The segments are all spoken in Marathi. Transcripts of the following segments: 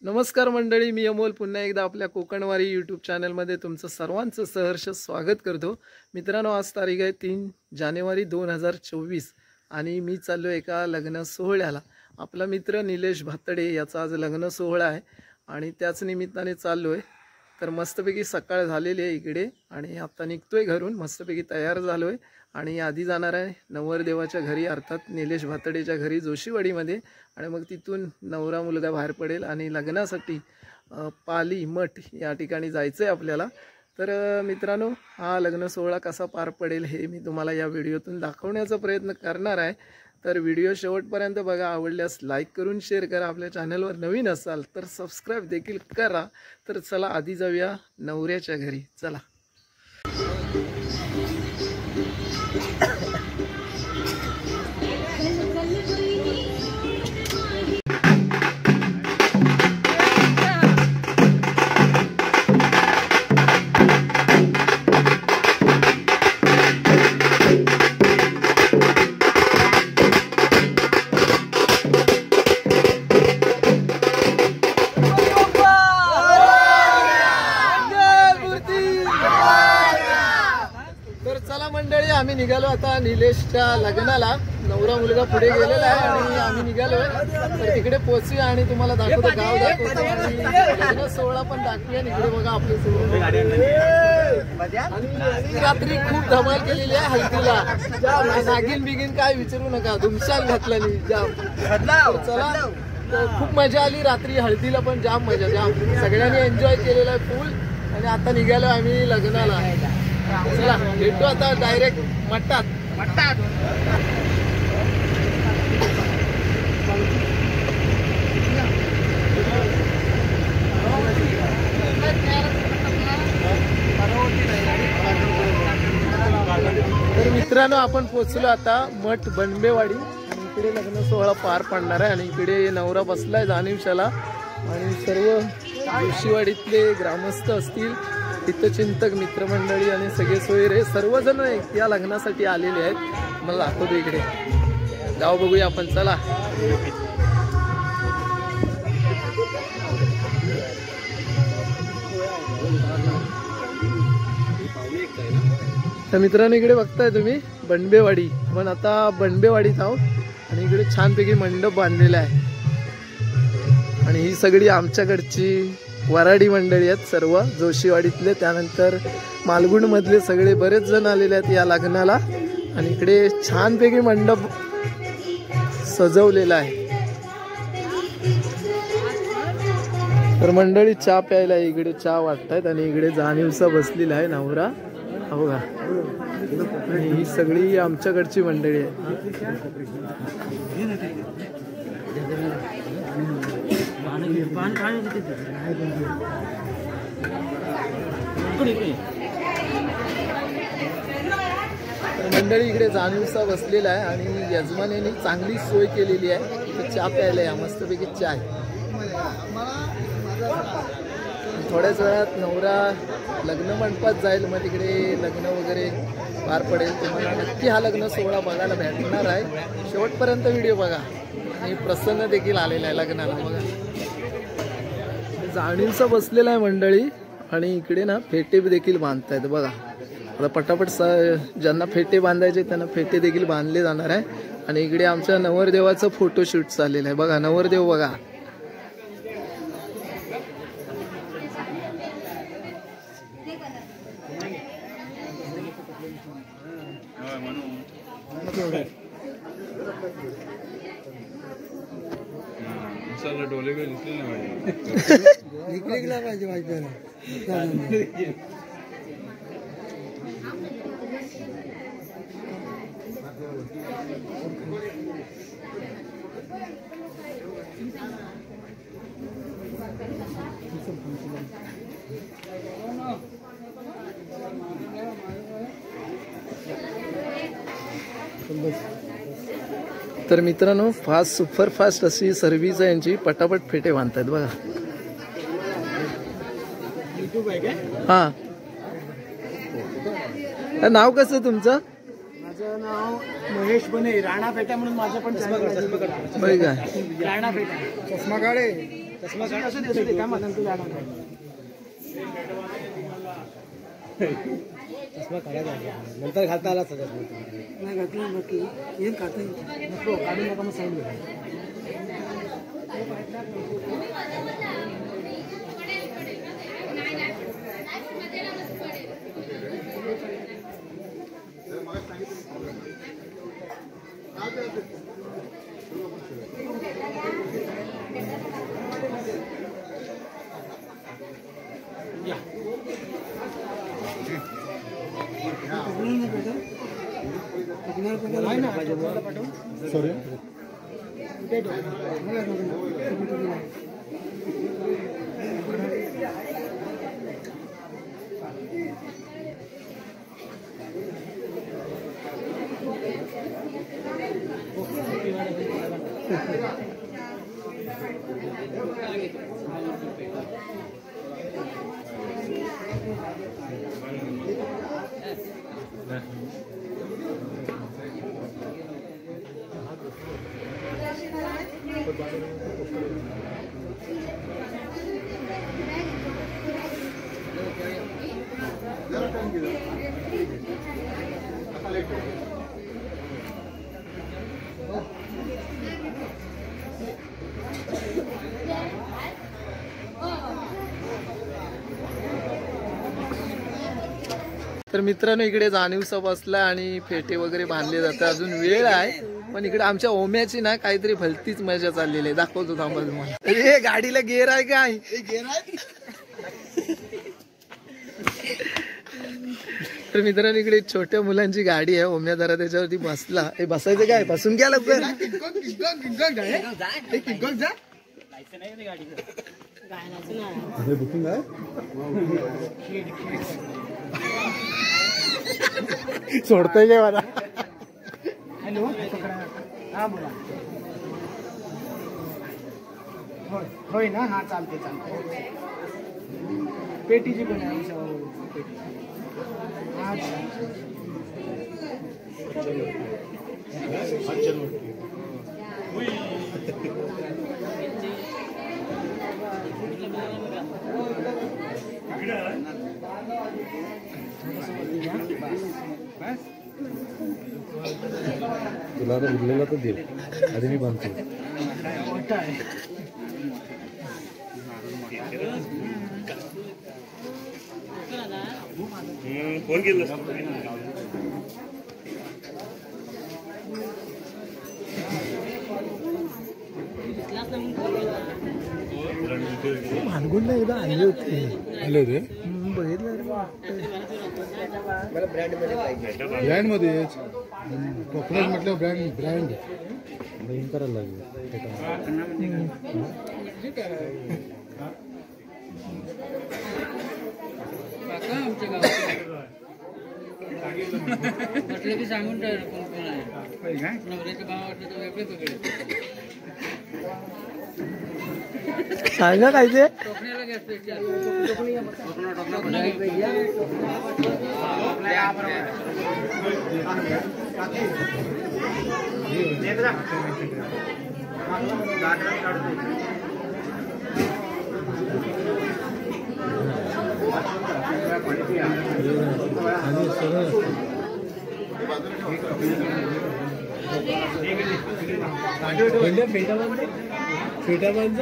नमस्कार मंडळी, मी अमोल पुन्हा एकदा आपल्या कोकणवारी यूट्यूब चॅनलमध्ये तुमचं सर्वांचं सहर्ष स्वागत करतो। मित्रांनो, आज तारीख आहे 3 जानेवारी 2024 आणि मी चाललो एका लग्न सोहळ्याला। आपला मित्र निलेश भातडे याचा आज लग्न सोहळा आहे आणि त्याच निमित्ताने चाललोय। तर मस्तपैकी सकाळ झालेली आहे इकडे आणि आता निघतोय घरून, मस्तपैकी तयार झालोय आणि आधी जाणार आहे नवरदेवाच्या घरी, अर्थात निलेश भातडेच्या घरी जोशीवाडीमध्ये। आणि मग तिथून नवरा मुलगा बाहेर पडेल आणि लग्नासाठी पाली मठ या ठिकाणी जायचं आहे आपल्याला। तर मित्रांनो, हा लग्न सोहळा कसा पार पडेल हे मी तुम्हाला या व्हिडिओतून दाखवण्याचा प्रयत्न करणार आहे। तर व्हिडिओ शेवटपर्यंत बघा, आवडल्यास लाईक करून शेअर करा, आपल्या चॅनलवर नवीन असाल तर सबस्क्राईब देखील करा। तर चला आधी जाऊया नवऱ्याच्या घरी, चला। मंडळी, आम्ही निघालो आता निलेशच्या लग्नाला। नवरा मुलगा पुढे गेलेला आहे आणि आम्ही निघालोय। तर तिकडे पोहोचूया आणि तुम्हाला दाखवतो, गाव दाखवतो आणि लग्न सोहळा पण दाखवूया। इकडे बघा आपले सोहळा आणि रात्री खूप धमाल केलेली आहे हल्दीला। नागिन बिगिन काय विचारू नका, धुमशाल घातला नाही जाम। चला, खूप मजा आली रात्री हळदीला, पण जाम मजा, जाम सगळ्यांनी एन्जॉय केलेला आहे फुल। आणि आता निघालो आम्ही लग्नाला। चला भेटू आता डायरेक्ट मठात। तर मित्रांनो, आपण पोहोचलो आता मठ बनबेवाडी आणि इकडे लग्न सोहळा पार पडणार आहे। आणि इकडे नवरा बसलाय जाणीवशाला आणि सर्व जोशीवाडीतले ग्रामस्थ असतील, हितचिंतक मित्रमंडळी आणि सगळे सोयरे सर्वजण या लग्नासाठी आलेले आहेत। मला दाखवतो इकडे गाव, बघूया आपण, चला। तर मित्रांनो, इकडे बघताय तुम्ही बनबेवाडी, पण आता बनबेवाडीत आहोत आणि इकडे छानपैकी मंडप बांधलेला आहे। आणि ही सगळी आमच्याकडची वराडी मंडळी आहेत, सर्व जोशीवाडीतले, त्यानंतर मालगुण मधले सगळे बरेच जण आलेले आहेत या लग्नाला। आणि इकडे छानपैकी मंडप सजवलेला आहे। तर मंडळी चहा प्यायला इकडे चहा वाटतायत आणि इकडे जाणीवसा बसलेला आहे नवरा, हो का। आणि ही सगळी आमच्याकडची मंडळी आहे। मंडळी इकडे जाणीवसा बसलेला आहे आणि यजमानांनी चांगली सोय केलेली आहे, इथे चहा प्यायला या, मस्तपैकी चहा आहे। थोड्याच वेळात नवरा लग्न मंडपात जाईल, मग तिकडे लग्न वगैरे पार पडेल। तुम्हाला नक्की हा लग्न सोहळा बघायला भेटणार आहे, शेवटपर्यंत व्हिडिओ बघा। आणि प्रसन्न देखील आलेला आहे लग्नाला, बघा जाणीवसा बसलेला आहे मंडळी। आणि इकडे ना फेटे देखील बांधतायत बघा। आता पटापट ज्यांना फेटे बांधायचे त्यांना फेटे देखील बांधले जाणार आहे। आणि इकडे आमच्या नवरदेवाचं फोटोशूट चाललेलं आहे, बघा नवरदेव बघा। डोले पाहिजे माहिती। तर मित्रांनो, फास्ट सुपर फास्ट अशी सर्व्हिस आहे यांची, पटापट फेटे बांधतायत बघा। हा, नाव कसं तुमचं? माझं नाव महेश बने, राणा पेटा म्हणून माझं पण चष्मा काढ, काय राणा पेटा, चष्मा काढे। चष्मा असू दे काय म्हणा तू जाणार चष्मा काढायचा नंतर घालता आला सगळ्यात नाही घातलं बाकी येईल काढता नको काढू नका मग साईड सॉरी तर मित्रांनो इकडे जाणीवसा बसला आणि फेटे वगैरे बांधले जाते. अजून वेळ आहे पण इकडे आमच्या ओम्याची ना काहीतरी भलतीच मजा चाललेली आहे. दाखवतो थांबा तुम्हाला. हे गाडीला गेअर आहे काय? गेअर आहे. तर मित्रांनो इकडे छोट्या मुलांची गाडी आहे. ओम्या जरा त्याच्यावरती बसला. हे बसायचं काय? बसून घ्या लवकर. बुकिंग आहे सोडतोय काय मला. हॅलो हा बोला. होय ना हा चालते चालते. पेटीची पण आहे तुला आता उरलेला तर दे आधी मी बांधतो. फोन केलं भानगुंडला एकदा आणले होते. आले होते मला ब्रँड मध्ये पाहिजे. ब्रँड मध्ये पॉप्युलर म्हटलं ब्रँड बहीण करायला लागेल. म्हटलं की सांगून कोण कोण आहे. नवऱ्याचे भाव वाटलं तर वेगळे वेगळे सांगा काय ते. टोकण्याला गॅस पेटली आणि सरळ फेटा बांध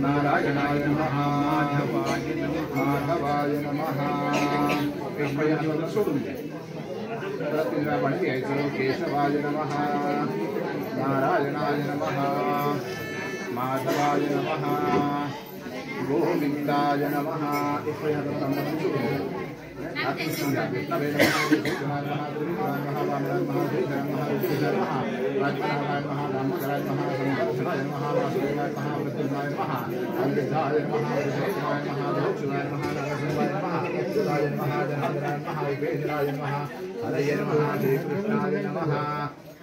नारायणाय नमः माधवाय नमः. सोडून घ्यायचं. केशवाय नमः नारायणाय नमः माधवाय नमः गोविंदाय नमः.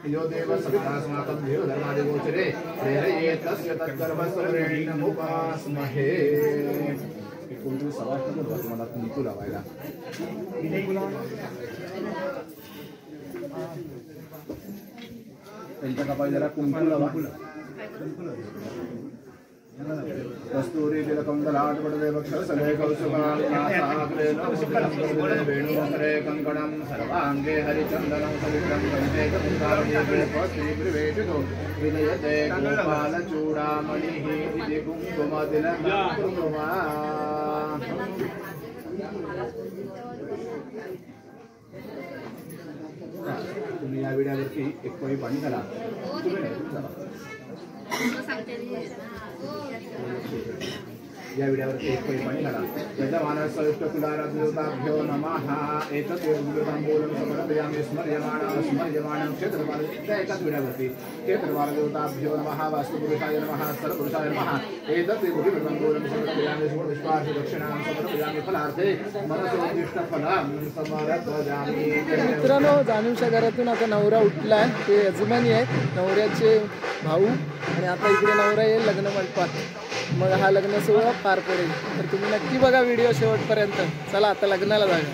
यो देव सत्तास्माकं देवधर्मादिगोचरे प्रेरयेत् तस्य तद्गर्भस्वरेण मुपास्महे. कोणतरी सवाष्ण बोलवा तुम्हाला कुंकू लावायला. त्यांच्या कपाळी जरा कुंकू लावा. कस्तुरी तिलकंकलाटपटदे वक्षसले कौसुकाग्रे वेणुमकरे कंकणं सर्वांगे हरिचन्दनं सलिलं कंठेकपुष्पाणिवेशितो विनयते गोपालचूडामणिः इति कुङ्कुमतिलककुङ्कुमा. तुम्ही या विड्यावरती एक पळी पाणी घाला. या विड्यावरती एक पळी पाणी घाला. यजमानसविष्टकुलारदेवताभ्यो नमः. एतत् तांबूलं समर्पयामि. स्मर्यमाणं क्षेत्रपाल एकाच विड्यावरती क्षेत्रपालदेवताभ्यो नमः. वास्तुपुरुषाय नमः. सर्वपुरुषाय नमः. एतत् तांबूलं समर्पयामि. पुष्पार्थ दक्षिणां समर्पयामि. फलार्थे मनसोदिष्टफलं समर्पयामि. मित्रांनो, जाणूच्या घरातून आता नवरा उठलाय. ते यजमानी आहेत, नवऱ्याचे भाऊ. आणि आता इकडे नवरा येईल लग्न मंडपात. मग हा लग्न सोहळा पार पडेल. तर तुम्ही नक्की बघा व्हिडिओ शेवटपर्यंत. चला आता लग्नाला जाऊया.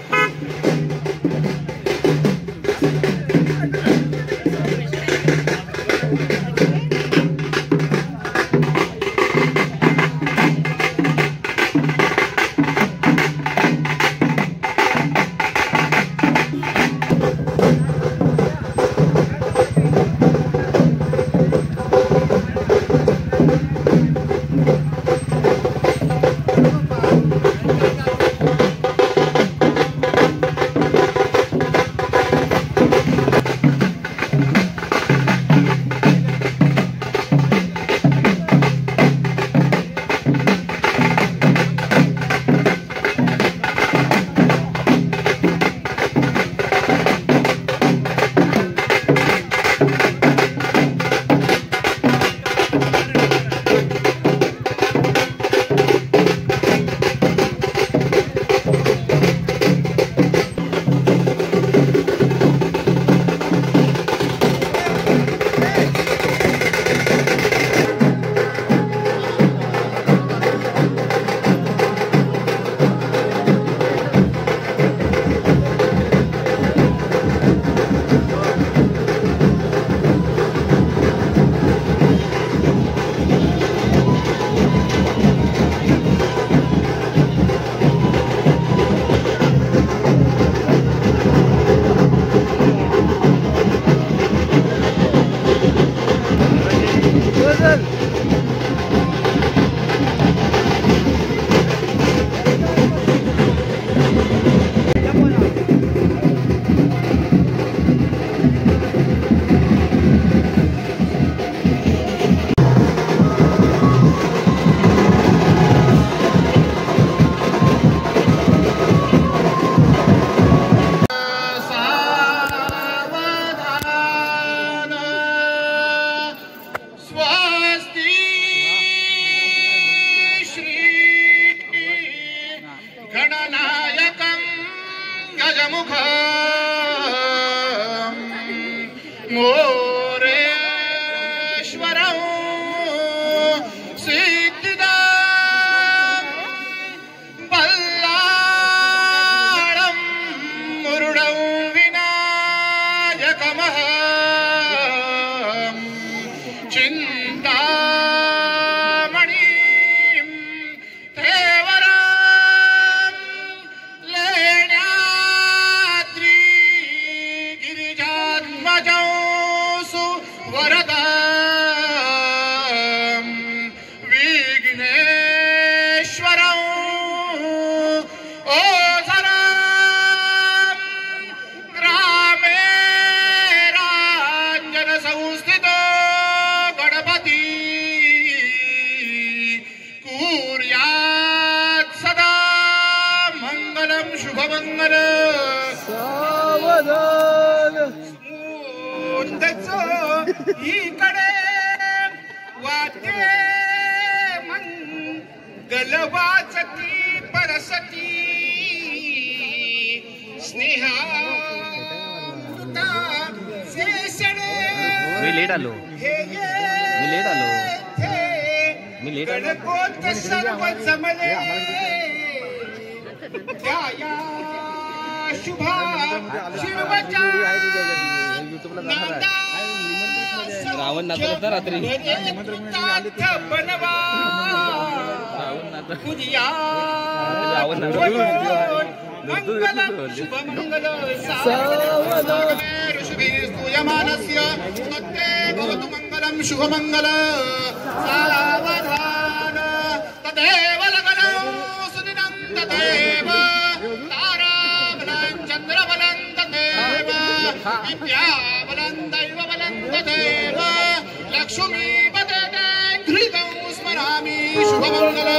इकडे वाटे मन गलवाचती परसती स्नेहा मी लेट आलो सर्व जमले त्या शुभा शिरवच्या रावण नाचत रात्री बनवा उद्या मंगलम शुभमंगल ऋषिभिस्तूयमानस्य तत्ते भवतु मंगलम शुभमंगल सावधान तदेव लग्नं सुदिनं तदेव ताराबलं चन्द्रबलं तदेव विद्याबलं दैवबलं तदेव लक्ष्मीपते घृतं स्मरामि शुभमंगल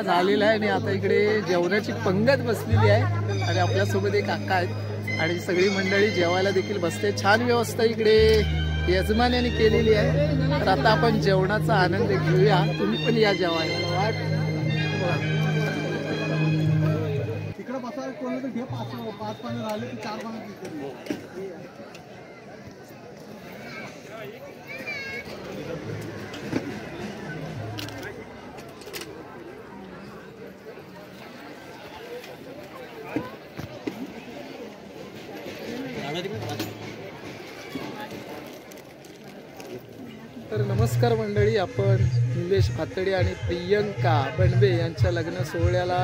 झालेला आहे आणि आता इकडे जेवणाची पंगत बसलेली आहे आणि आपल्यासोबत एक काका आहेत आणि सगळी मंडळी जेवायला देखील बसते. छान व्यवस्था इकडे यजमान्याने केलेली आहे. तर आता आपण जेवणाचा आनंद घेऊया. तुम्ही पण या जेवायला. तिकडे बसायला कोणी तर घे, पाच पाणी राहिले की 4 पाणी. तर नमस्कार मंडळी, आपण निलेश भातडे आणि प्रियंका बनबे यांच्या लग्न सोहळ्याला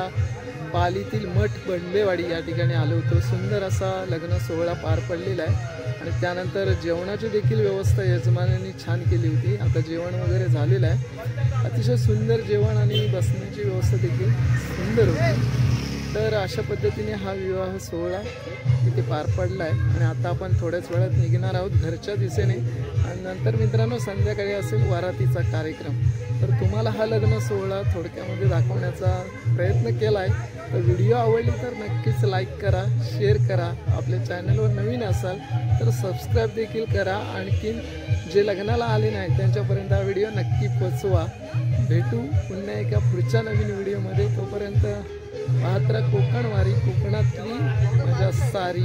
पालीतील मठ बनबेवाडी या ठिकाणी आलो होतो. सुंदर असा लग्न सोहळा पार पडलेला आहे आणि त्यानंतर जेवणाची देखील व्यवस्था यजमानांनी छान केली होती. आता जेवण वगैरे झालेलं आहे. अतिशय सुंदर जेवण आणि बसण्याची व्यवस्था देखील सुंदर होती. तर अशा पद्धतीने हा विवाह सोहळा तिथे पार पडला आहे आणि आता आपण थोड्याच वेळात निघणार आहोत घरच्या दिशेने आणि नंतर मित्रांनो संध्याकाळी असेल वरातीचा कार्यक्रम. तर तुम्हाला हा लग्न सोहळा थोडक्यामध्ये दाखवण्याचा प्रयत्न केला आहे. तर व्हिडिओ आवडली तर नक्कीच लाईक करा, शेअर करा. आपल्या चॅनलवर नवीन असाल तर सबस्क्राईब देखील करा. आणखीन जे लग्नाला आले नाही त्यांच्यापर्यंत हा व्हिडिओ नक्की पोचवा. भेटू पुन्हा एका पुढच्या नवीन व्हिडिओमध्ये. तोपर्यंत पाहत राहा कोकणवारी, कोकणातली मजा सारी.